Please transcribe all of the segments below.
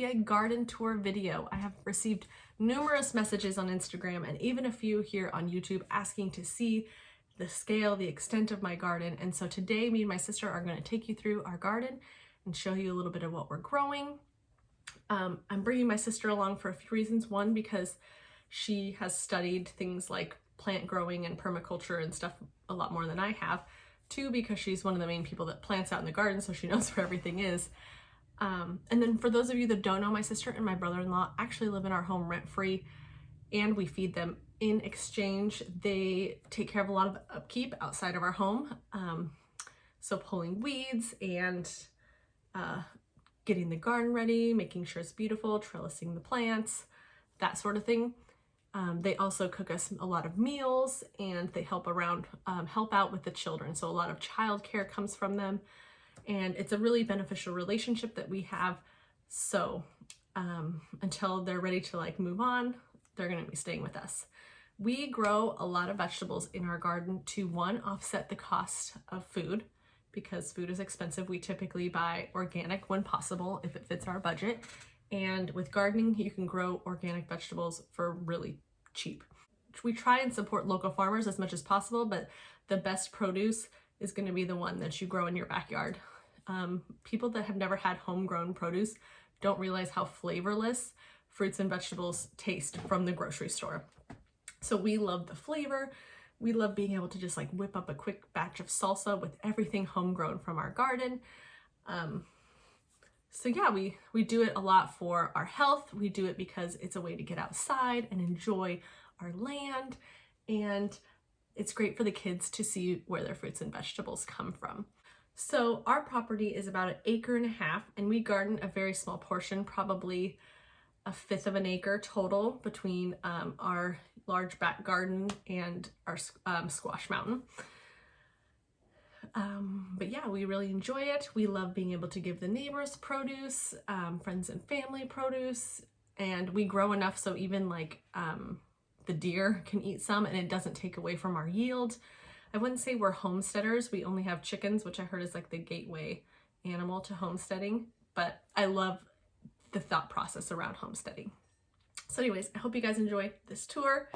be a garden tour video. I have received numerous messages on Instagram and even a few here on YouTube asking to see the scale, the extent of my garden. And so today me and my sister are going to take you through our garden and show you a little bit of what we're growing. I'm bringing my sister along for a few reasons. One, because she has studied things like plant growing and permaculture and stuff a lot more than I have. Two, because she's one of the main people that plants out in the garden, so she knows where everything is. And then for those of you that don't know, my sister and my brother-in-law actually live in our home rent-free, and we feed them. In exchange, they take care of a lot of upkeep outside of our home. So pulling weeds and getting the garden ready, making sure it's beautiful, trellising the plants, that sort of thing. They also cook us a lot of meals, and they help out with the children. So a lot of childcare comes from them, and it's a really beneficial relationship that we have. So until they're ready to move on, they're going to be staying with us. We grow a lot of vegetables in our garden to, one, offset the cost of food, because food is expensive. We typically buy organic when possible if it fits our budget. And with gardening, you can grow organic vegetables for really cheap. We try and support local farmers as much as possible, but the best produce is going to be the one that you grow in your backyard. People that have never had homegrown produce don't realize how flavorless fruits and vegetables taste from the grocery store. So we love the flavor. We love being able to just whip up a quick batch of salsa with everything homegrown from our garden. So yeah, we do it a lot for our health. We do it because it's a way to get outside and enjoy our land. And it's great for the kids to see where their fruits and vegetables come from. So our property is about 1.5 acres, and we garden a very small portion, probably 1/5 of an acre total, between our large back garden and our squash mountain. But yeah, we really enjoy it. We love being able to give the neighbors produce, friends and family produce, and we grow enough so even the deer can eat some, and it doesn't take away from our yield. I wouldn't say we're homesteaders. We only have chickens, which I heard is the gateway animal to homesteading, but I love the thought process around homesteading. So anyways, I hope you guys enjoy this tour,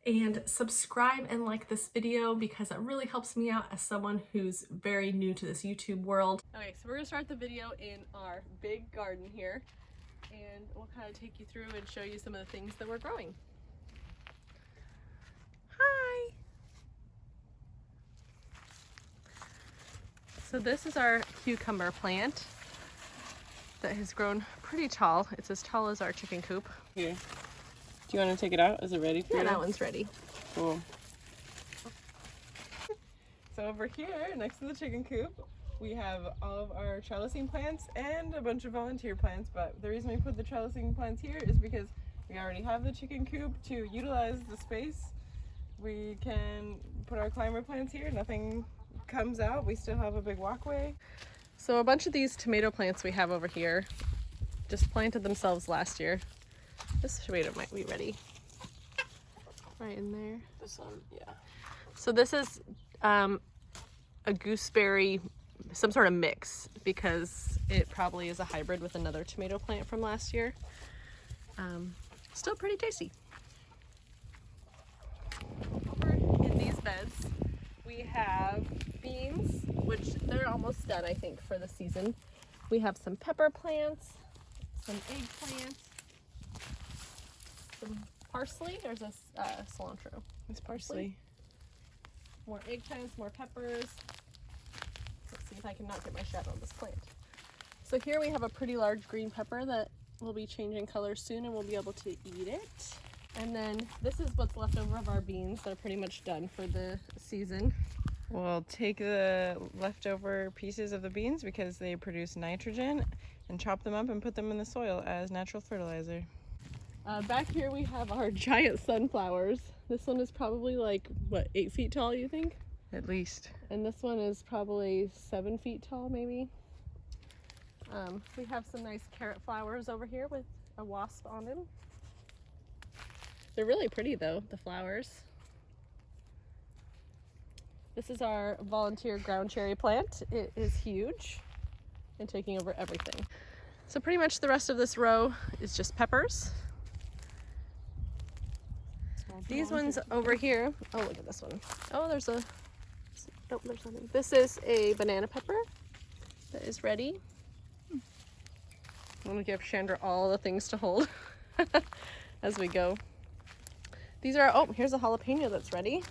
and subscribe and like this video because it really helps me out as someone who's very new to this YouTube world. Okay, so we're gonna start the video in our big garden here, and we'll kind of take you through and show you some of the things that we're growing. Hi! So this is our cucumber plant that has grown pretty tall. It's as tall as our chicken coop. Here. Do you want to take it out? Is it ready for you? Yeah, that one's ready. Cool. So over here, next to the chicken coop, we have all of our trellising plants and a bunch of volunteer plants. But the reason we put the trellising plants here is because we already have the chicken coop to utilize the space. We can put our climber plants here. Nothing comes out. We still have a big walkway. So a bunch of these tomato plants we have over here just planted themselves last year. This tomato might be ready. Right in there. This one, yeah. So this is a gooseberry, some sort of mix, because it probably is a hybrid with another tomato plant from last year. Still pretty tasty. Over in these beds, we have beans, which they're almost done, I think, for the season. We have some pepper plants, some eggplants, some parsley. There's a cilantro. It's parsley. More eggplants, more peppers. Let's see if I can not get my shadow on this plant. So here we have a pretty large green pepper that will be changing color soon, and we'll be able to eat it. And then this is what's left over of our beans. They're pretty much done for the season. We'll take the leftover pieces of the beans because they produce nitrogen and chop them up and put them in the soil as natural fertilizer. Back here we have our giant sunflowers. This one is probably 8 feet tall, you think? At least. And this one is probably 7 feet tall, maybe. We have some nice carrot flowers over here with a wasp on them. They're really pretty though, the flowers. This is our volunteer ground cherry plant. It is huge and taking over everything. So pretty much the rest of this row is just peppers. These ones over here, oh look at this one. Oh, there's a, oh, there's nothing. This is a banana pepper that is ready. I'm gonna give Chandra all the things to hold as we go. These are, oh, here's a jalapeno that's ready.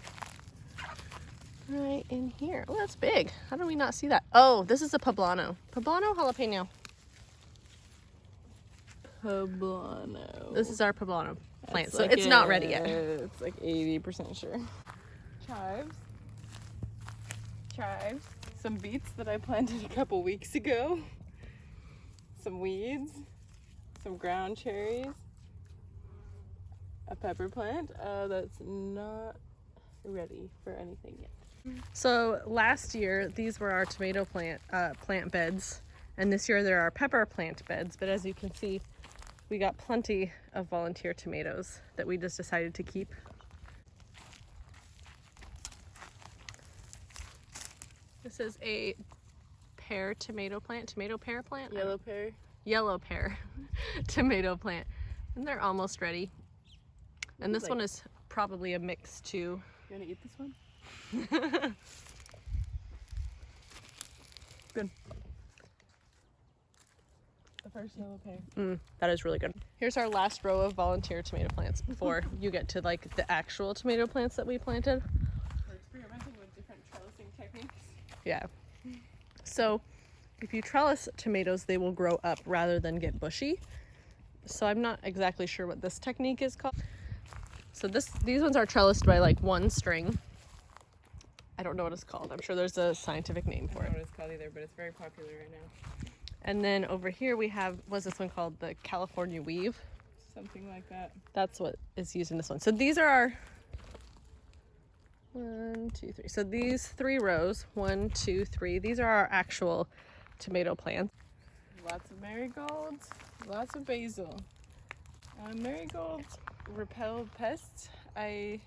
Right in here. Oh, that's big. How did we not see that? Oh, this is a poblano. Poblano jalapeno. Poblano. This is our poblano plant, That's so like it's not ready yet. It's like 80% sure. Chives. Chives. Some beets that I planted a couple weeks ago. Some weeds. Some ground cherries. A pepper plant that's not ready for anything yet. So last year, these were our tomato plant beds, and this year there are pepper plant beds, but as you can see, we got plenty of volunteer tomatoes that we just decided to keep. This is a pear tomato plant, tomato pear plant? Yellow pear. Yellow pear tomato plant, and they're almost ready. And this one is probably a mix too. You wanna eat this one? Good. The first yellow pear. That is really good. Here's our last row of volunteer tomato plants before you get to like the actual tomato plants that we planted. We're experimenting with different trellising techniques. Yeah. So if you trellis tomatoes, they will grow up rather than get bushy. So I'm not exactly sure what this technique is called. So these ones are trellised by like one string. I don't know what it's called. I'm sure there's a scientific name for I don't it. know what it's called either, but it's very popular right now. And then over here we have, what's this one called? The California weave. Something like that. That's what is used in this one. So these are our 1, 2, 3. So these 3 rows, 1, 2, 3. These are our actual tomato plants. Lots of marigolds, lots of basil. Marigolds repel pests. I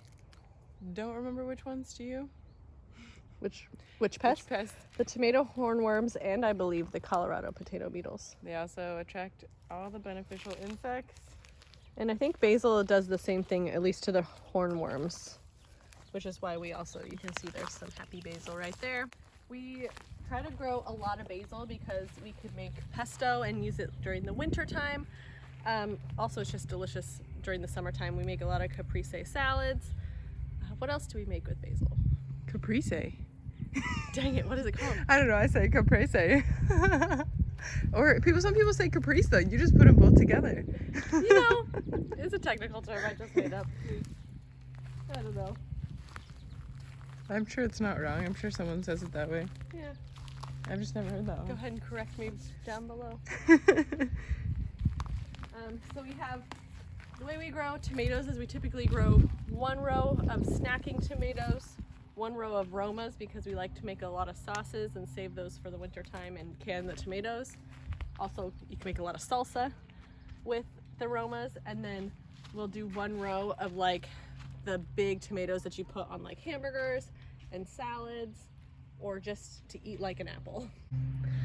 don't remember which ones. Do you? Which pests? Which pests? The tomato hornworms and I believe the Colorado potato beetles. They also attract all the beneficial insects. And I think basil does the same thing, at least to the hornworms, which is why we also, you can see there's some happy basil right there. We try to grow a lot of basil because we could make pesto and use it during the winter time. Also, it's just delicious during the summertime. We make a lot of caprese salads. What else do we make with basil? Caprese. Dang it, what is it called? I don't know, I say caprese. Or some people say caprice though. You just put them both together. You know, it's a technical term I just made up. I don't know. I'm sure it's not wrong. I'm sure someone says it that way. Yeah. I've just never heard that one. Go ahead and correct me down below. So we have, the way we grow tomatoes is we typically grow 1 row of snacking tomatoes, 1 row of Romas because we like to make a lot of sauces and save those for the winter time and can the tomatoes. Also, you can make a lot of salsa with the Romas, and then we'll do 1 row of like the big tomatoes that you put on like hamburgers and salads or just to eat like an apple.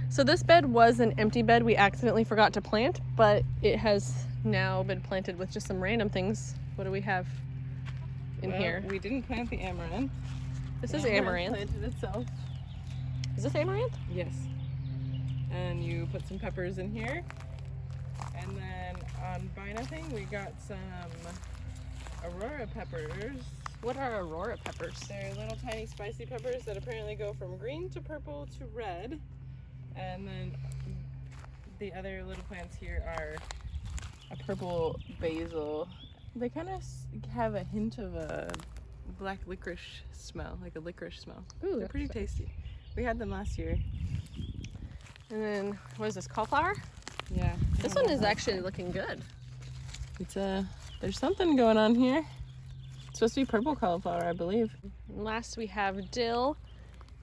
So this bed was an empty bed we accidentally forgot to plant, but it has now been planted with just some random things. What do we have in here? We didn't plant the amaranth. This The is amaranth. planted itself. Is this amaranth? Yes. And you put some peppers in here. And then on Buy Nothing, we got some Aurora peppers. What are Aurora peppers? They're little tiny spicy peppers that apparently go from green to purple to red. And then the other little plants here are a purple basil. They kind of have a hint of a black licorice smell, like a licorice smell. Ooh, they're pretty tasty. We had them last year. And then, what is this, cauliflower? Yeah. This one is actually looking good. It's there's something going on here. It's supposed to be purple cauliflower, I believe. And last we have dill,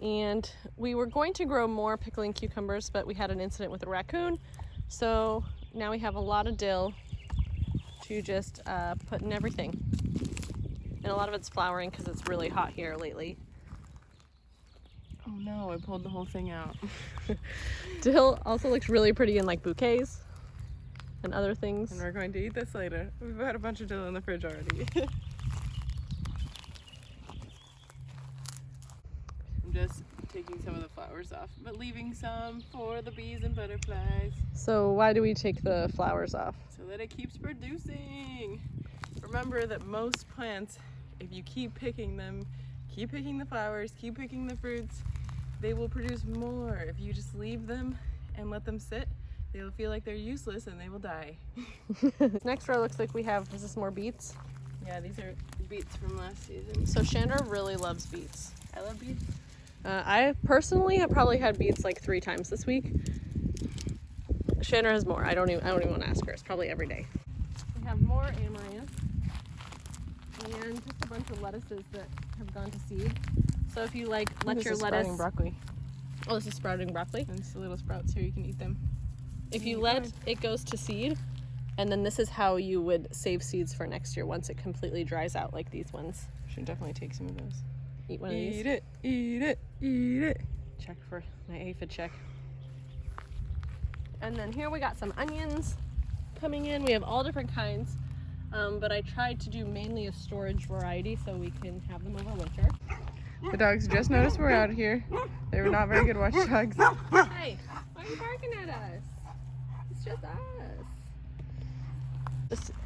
and we were going to grow more pickling cucumbers, but we had an incident with a raccoon. So now we have a lot of dill to just put in everything. And a lot of it's flowering because it's really hot here lately. Oh no, I pulled the whole thing out. Dill also looks really pretty in like bouquets. and other things. And we're going to eat this later. We've had a bunch of dill in the fridge already. I'm just taking some of the flowers off, but leaving some for the bees and butterflies. So why do we take the flowers off? So that it keeps producing. Remember that most plants, if you keep picking them, keep picking the flowers, keep picking the fruits, they will produce more. If you just leave them and let them sit, they will feel like they're useless and they will die. This next row looks like we have, is this more beets? Yeah, these are beets from last season. So Chandra really loves beets. I love beets. I personally have probably had beets like 3 times this week. Chandra has more. I don't even want to ask her. It's probably every day. We have more amaranth and just a bunch of lettuces that have gone to seed. So if you like let your lettuce. Sprouting broccoli. Oh, this is sprouting broccoli. And it's the little sprouts here. You can eat them. If you let it goes to seed, and then this is how you would save seeds for next year once it completely dries out, like these ones. Should definitely take some of those. Eat one of these. Eat it, eat it, eat it. Check for my aphid check. And then here we got some onions coming in. We have all different kinds, but I tried to do mainly a storage variety so we can have them over winter. The dogs just noticed we're out here. They were not very good watchdogs. Hey, why are you barking at us? It's just us.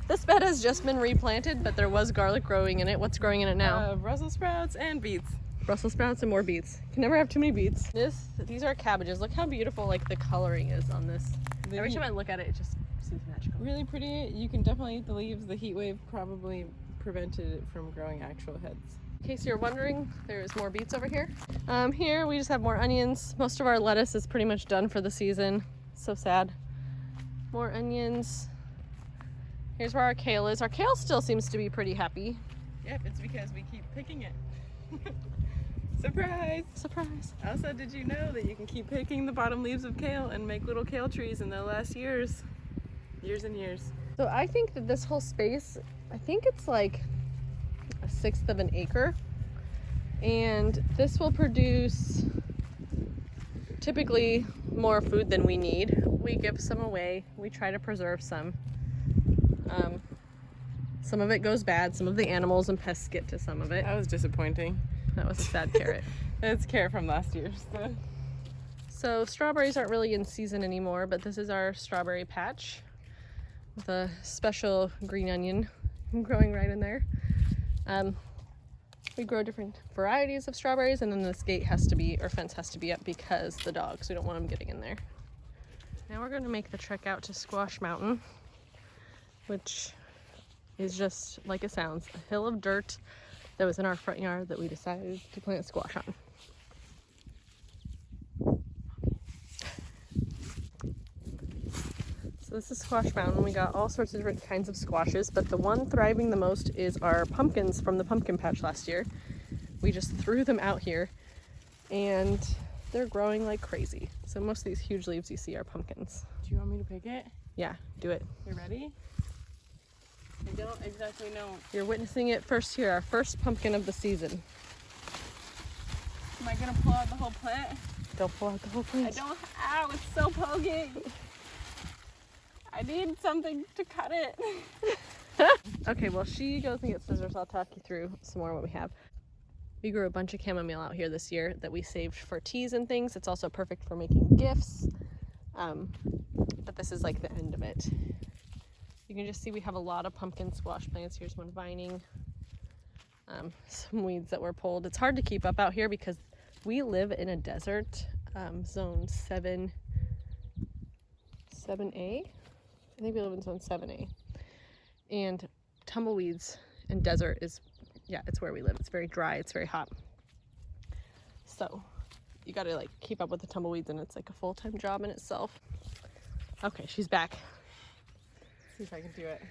This bed has just been replanted, but there was garlic growing in it. What's growing in it now? Brussels sprouts and beets. Brussels sprouts and more beets. Can never have too many beets. These are cabbages. Look how beautiful like the coloring is on this. Every time I look at it, it just seems magical. Really pretty. You can definitely eat the leaves. The heat wave probably prevented it from growing actual heads. In case you're wondering, there's more beets over here. Here we just have more onions. Most of our lettuce is pretty much done for the season. So sad. More onions. Here's where our kale is. Our kale still seems to be pretty happy. Yep, it's because we keep picking it. Surprise! Surprise. Also, did you know that you can keep picking the bottom leaves of kale and make little kale trees and they'll last years? Years and years. So I think that this whole space, I think it's like 1/6 of an acre. And this will produce typically more food than we need. We give some away. We try to preserve some. Some of it goes bad. Some of the animals and pests get to some of it. That was disappointing. That was a sad carrot. It's carrot from last year. So strawberries aren't really in season anymore, but this is our strawberry patch with a special green onion growing right in there. We grow different varieties of strawberries, and then this gate has to be, or fence has to be up because the dogs, we don't want them getting in there. Now we're going to make the trek out to Squash Mountain, which is just like it sounds, a hill of dirt that was in our front yard that we decided to plant squash on. So this is Squash Mountain. We got all sorts of different kinds of squashes, but the one thriving the most is our pumpkins from the pumpkin patch last year. We just threw them out here and they're growing like crazy. So most of these huge leaves you see are pumpkins. Do you want me to pick it? Yeah, do it. You ready? I don't exactly know. You're witnessing it first here, our first pumpkin of the season. Am I gonna pull out the whole plant? Don't pull out the whole plant. I don't, ow, it's so poking. I need something to cut it. Okay, well she goes and gets scissors. I'll talk you through some more what we have. We grew a bunch of chamomile out here this year that we saved for teas and things. It's also perfect for making gifts. But this is like the end of it. You can just see we have a lot of pumpkin squash plants. Here's one vining. Some weeds that were pulled. It's hard to keep up out here because we live in a desert, zone 7A. I think we live in zone 7A. And tumbleweeds and desert is, yeah, it's where we live. It's very dry, it's very hot. So you gotta like keep up with the tumbleweeds, and it's like a full-time job in itself. Okay, she's back. See if I can do it.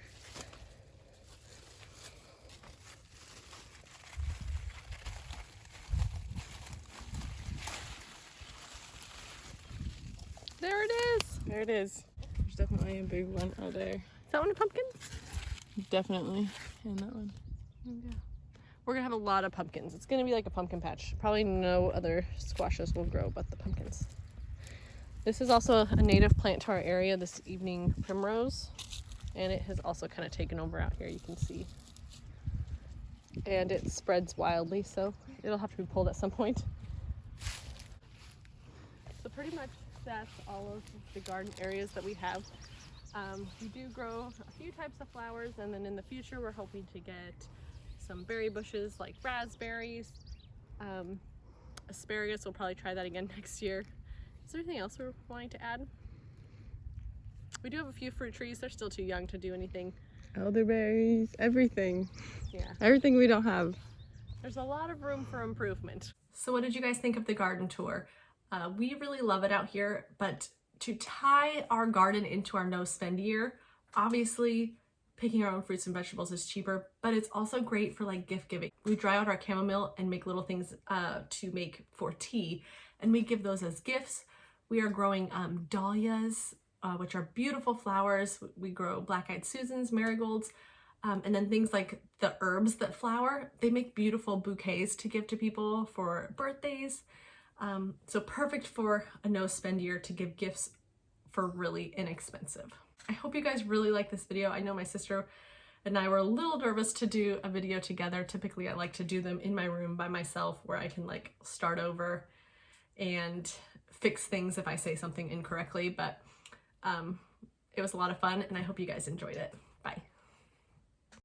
There it is. There it is. There's definitely a big one out there. Is that one a pumpkin? Definitely. And that one. Yeah. We're gonna have a lot of pumpkins. It's gonna be like a pumpkin patch. Probably no other squashes will grow but the pumpkins. This is also a native plant to our area, this evening primrose, and it has also kind of taken over out here, you can see. And it spreads wildly, so it'll have to be pulled at some point. So pretty much that's all of the garden areas that we have. We do grow a few types of flowers, and then in the future we're hoping to get some berry bushes like raspberries, asparagus. We'll probably try that again next year. Is there anything else we're wanting to add? We do have a few fruit trees. They're still too young to do anything. Elderberries, everything. Yeah. Everything we don't have. There's a lot of room for improvement. So what did you guys think of the garden tour? We really love it out here, but to tie our garden into our no spend year, obviously picking our own fruits and vegetables is cheaper, but it's also great for like gift giving. We dry out our chamomile and make little things to make for tea, and we give those as gifts. We are growing dahlias, which are beautiful flowers. We grow black-eyed Susans, marigolds, and then things like the herbs that flower. They make beautiful bouquets to give to people for birthdays. So perfect for a no spend year to give gifts for really inexpensive. I hope you guys really like this video. I know my sister and I were a little nervous to do a video together. Typically I like to do them in my room by myself where I can like start over and fix things if I say something incorrectly, but it was a lot of fun and I hope you guys enjoyed it. Bye.